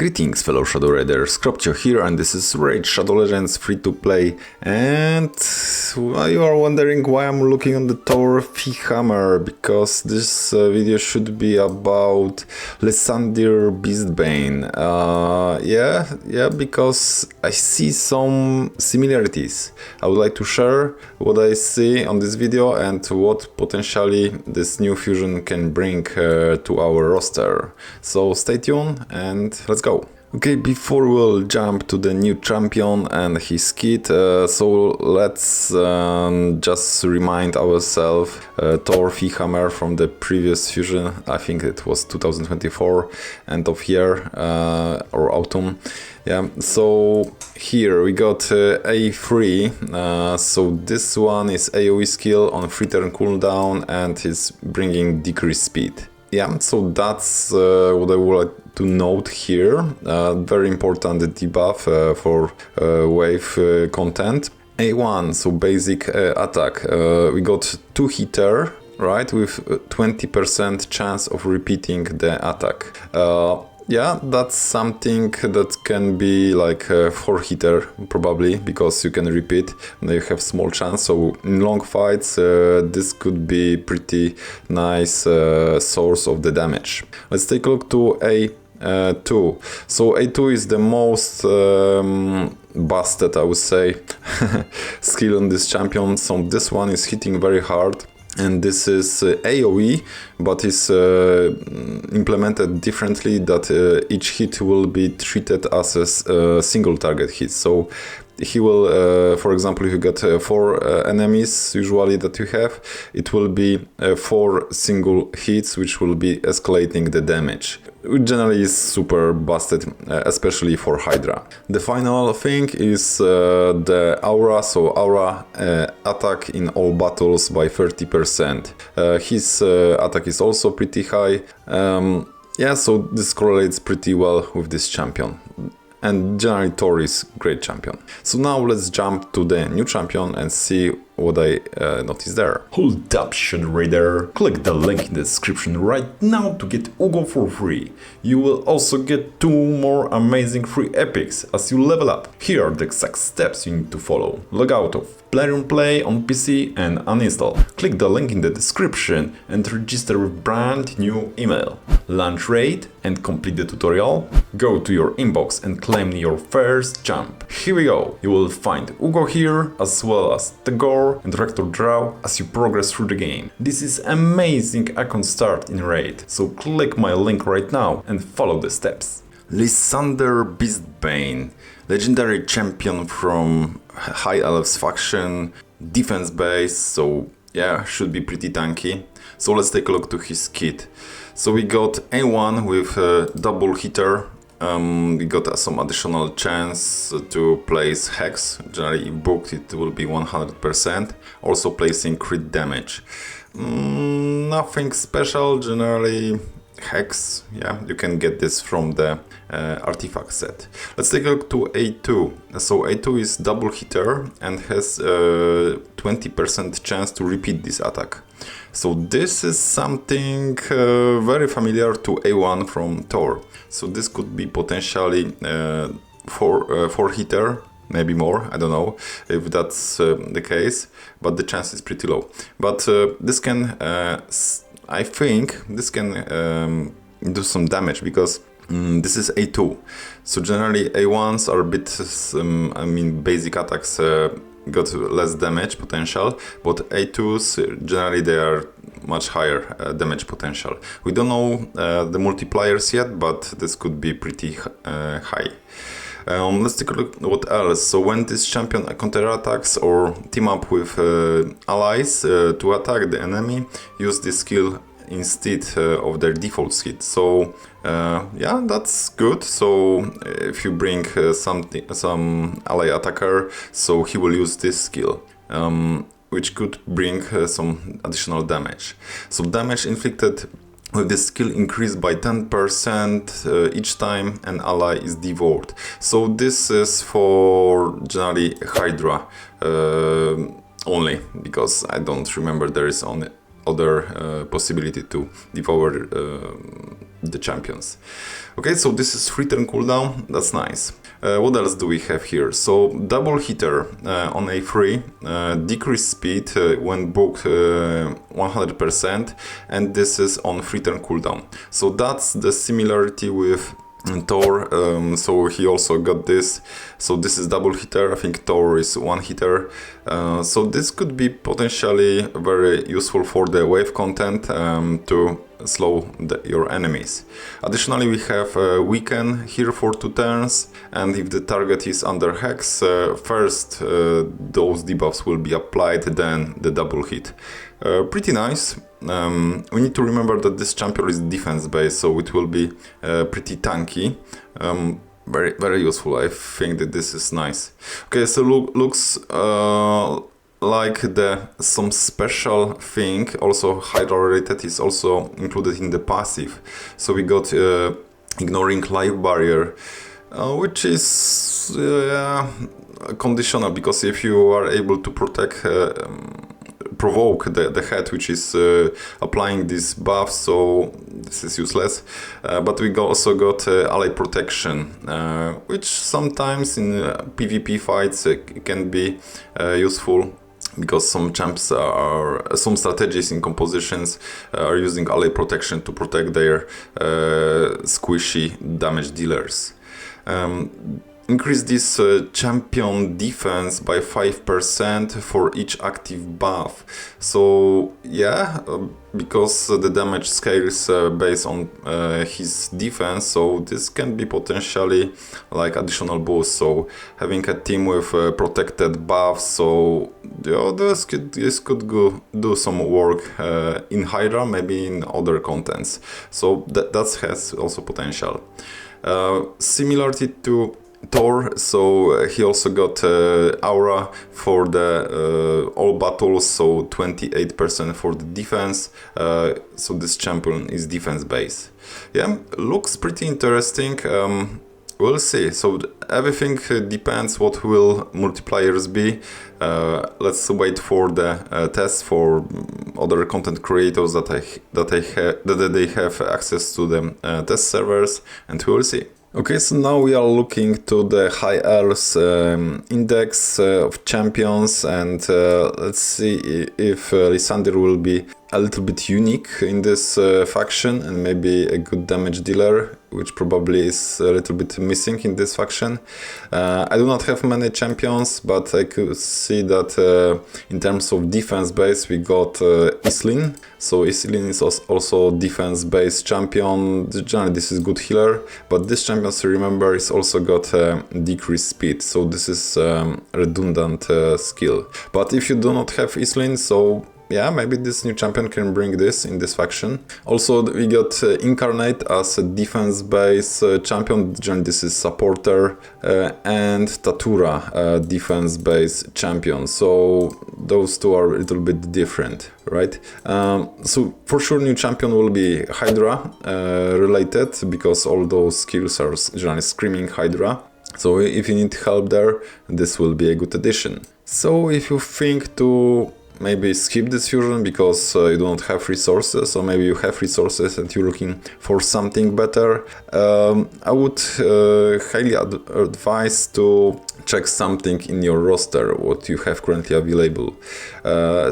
Greetings fellow Shadow Raiders, Kropcio here, and this is Raid Shadow Legends free to play. And you are wondering why I'm looking on the Thor Hammer, because this video should be about Lysanthir Beastbane. Yeah, because I see some similarities. I would like to share what I see on this video and what potentially this new fusion can bring to our roster. So stay tuned and let's go. Okay, before we'll jump to the new champion and his kit, so let's just remind ourselves Thor Hammer from the previous fusion. I think it was 2024, end of year or autumn. Yeah, so here we got A3, so this one is AoE skill on free turn cooldown and is bringing decreased speed. Yeah, so that's what I would like to note here. Very important debuff for wave content. A1, so basic attack. We got 2 hitter, right, with 20% chance of repeating the attack. Yeah, that's something that can be like a 4 hitter probably, because you can repeat and you have small chance. So in long fights this could be pretty nice source of the damage. Let's take a look to A2. So A2 is the most busted, I would say, skill on this champion. So this one is hitting very hard. And this is AoE, but is implemented differently, that each hit will be treated as a single target hit. So he will, for example, if you get 4 enemies usually that you have, it will be 4 single hits, which will be escalating the damage. Which generally is super busted, especially for Hydra. The final thing is the aura, so aura attack in all battles by 30%. His attack is also pretty high. Yeah, so this correlates pretty well with this champion. And generally Thor is great champion. So now let's jump to the new champion and see what I noticed there. Hold up, Shadow Raider. Click the link in the description right now to get Uugo for free. You will also get 2 more amazing free epics as you level up. Here are the exact steps you need to follow. Log out of Plarium Play on PC and uninstall. Click the link in the description and register with brand new email. Launch raid and complete the tutorial. Go to your inbox and claim your first jump. Here we go. You will find Uugo here, as well as Tagoar and Rector Drath as you progress through the game. This is amazing icon start in raid, so click my link right now and follow the steps. Lysanthir Beastbane, legendary champion from High Elves faction, defense base, so yeah, should be pretty tanky. So let's take a look to his kit. So we got A1 with a double hitter. We got some additional chance to place hex. Generally if booked it will be 100%. Also placing crit damage. Nothing special, generally hex. Yeah, you can get this from the artifact set. Let's take a look to A2. So A2 is double hitter and has 20% chance to repeat this attack. So this is something very familiar to A1 from Thor. So this could be potentially 4 hitter, maybe more, I don't know if that's the case, but the chance is pretty low. But this can, I think, this can do some damage, because this is A2. So generally A1s are a bit, basic attacks got less damage potential, but A2s generally they are much higher damage potential. We don't know the multipliers yet, but this could be pretty high. Let's take a look at what else. So when this champion counterattacks or team up with allies to attack the enemy, use this skill instead of their default hit. So yeah, that's good. So if you bring some ally attacker, so he will use this skill, which could bring some additional damage. So damage inflicted with this skill increased by 10% each time an ally is devoured. So this is for generally Hydra only, because I don't remember there is only other possibility to devour the champions. Okay, so this is 3 turn cooldown, that's nice. What else do we have here? So double hitter on A3, decrease speed when booked 100%, and this is on 3 turn cooldown. So that's the similarity with Thor, so he also got this. So this is double hitter, I think Thor is one hitter. So this could be potentially very useful for the wave content to slow your enemies. Additionally, we have weaken here for 2 turns, and if the target is under hex, first those debuffs will be applied, then the double hit. Pretty nice. We need to remember that this champion is defense based, so it will be pretty tanky. Very useful. I think that this is nice. Okay, so looks like some special thing, also Hydra related, is also included in the passive. So we got ignoring life barrier, which is conditional, because if you are able to provoke the head which is applying this buff, so this is useless. But we also got ally protection, which sometimes in PvP fights can be useful, because some champs some strategies in compositions are using ally protection to protect their squishy damage dealers. Increase this champion defense by 5% for each active buff. So yeah, because the damage scales based on his defense, so this can be potentially like additional boost. So having a team with protected buffs, so this could go do some work in Hydra, maybe in other contents. So that has also potential. Similarity to Thor, so he also got aura for the all battles, so 28% for the defense. So this champion is defense based. Yeah, looks pretty interesting. We'll see. So everything depends what will multipliers be. Let's wait for the tests for other content creators that they have access to the test servers, and we'll see. Okay, so now we are looking to the High Elves index of champions, and let's see if Lysanthir will be a little bit unique in this faction, and maybe a good damage dealer, which probably is a little bit missing in this faction. I do not have many champions, but I could see that in terms of defense base we got Islin. So Islin is also defense based champion. Generally this is good healer, but this champion, as you remember, is also got decreased speed, so this is redundant skill. But if you do not have Islin, so yeah, maybe this new champion can bring this in this faction. Also, we got Incarnate as a defense-based champion. This is supporter, and Tatura, defense-based champion. So those two are a little bit different, right? So for sure, new champion will be Hydra related, because all those skills are generally screaming Hydra. So if you need help there, this will be a good addition. So if you think to maybe skip this fusion because you don't have resources, or maybe you have resources and you're looking for something better, I would highly advise to check something in your roster, what you have currently available.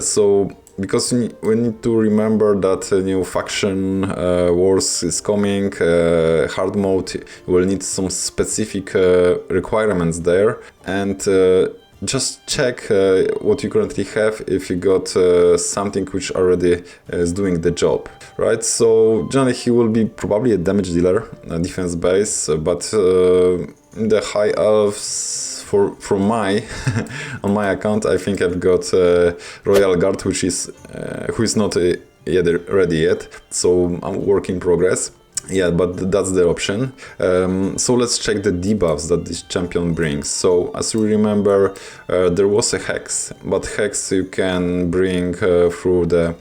So because we need to remember that a new faction wars is coming, hard mode will need some specific requirements there, and just check what you currently have, if you got something which already is doing the job, right? So generally he will be probably a damage dealer, defense base, but in the High Elves, from my on my account, I think I've got Royal Guard, who is not yet ready yet, so I'm work in progress. Yeah, but that's the option. So let's check the debuffs that this champion brings. So as you remember, there was a Hex, but Hex you can bring through the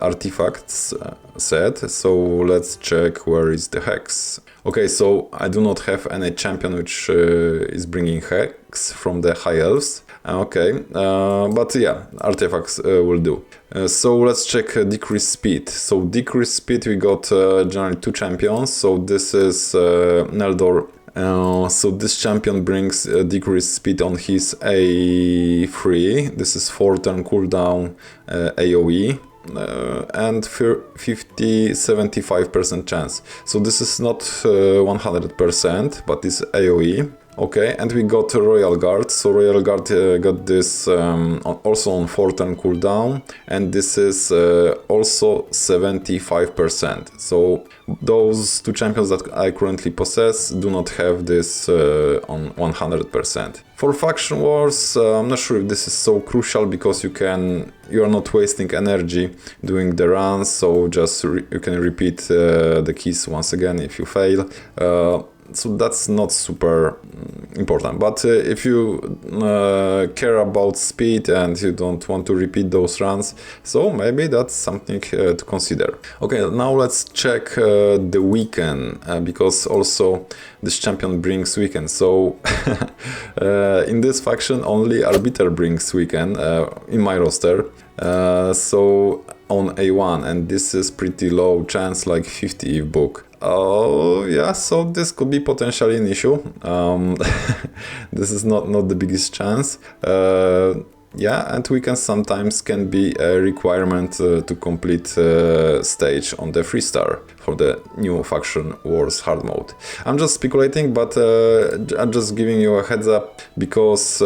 artifacts set. So let's check where is the Hex. Okay, so I do not have any champion which is bringing Hex from the High Elves. Okay, but yeah, artifacts will do. So let's check decrease speed. So decrease speed, we got generally 2 champions. So this is Neldor. So this champion brings decreased speed on his A3. This is 4 turn cooldown AoE. And 50-75% chance. So this is not 100%, but it's AoE. Okay, and we got Royal Guard. So Royal Guard got this also on 4 turn cooldown, and this is also 75%. So those 2 champions that I currently possess do not have this on 100%. For Faction Wars, I'm not sure if this is so crucial because you are not wasting energy doing the runs, so just you can repeat the keys once again if you fail. So that's not super important, but if you care about speed and you don't want to repeat those runs, so maybe that's something to consider. Okay, now let's check the weekend, because also this champion brings weekend. So in this faction only Arbiter brings weekend in my roster, so on A1, and this is pretty low chance, like 50 if book. Oh yeah, so this could be potentially an issue. This is not the biggest chance. Yeah, and weekends sometimes can be a requirement to complete stage on the 3-star for the new Faction Wars hard mode. I'm just speculating, but I'm just giving you a heads up, because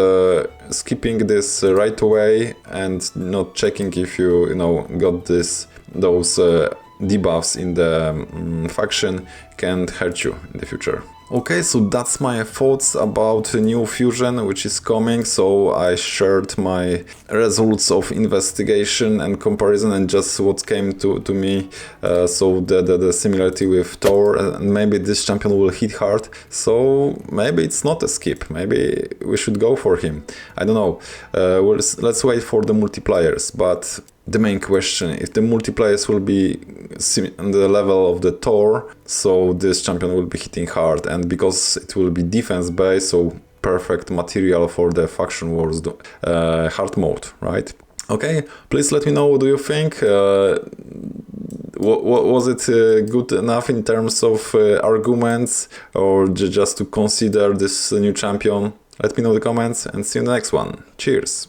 skipping this right away and not checking if you got those debuffs in the faction can hurt you in the future. Okay, so that's my thoughts about new fusion which is coming. So I shared my results of investigation and comparison and just what came to me. So the similarity with Thor, and maybe this champion will hit hard. So maybe it's not a skip. Maybe we should go for him. I don't know. Let's wait for the multipliers. But the main question, if the multipliers will be on the level of the Thor, so this champion will be hitting hard, and because it will be defense based, so perfect material for the Faction Wars hard mode, right? Okay, please let me know what do you think. Was it good enough in terms of arguments, or just to consider this new champion? Let me know in the comments, and see you in the next one. Cheers!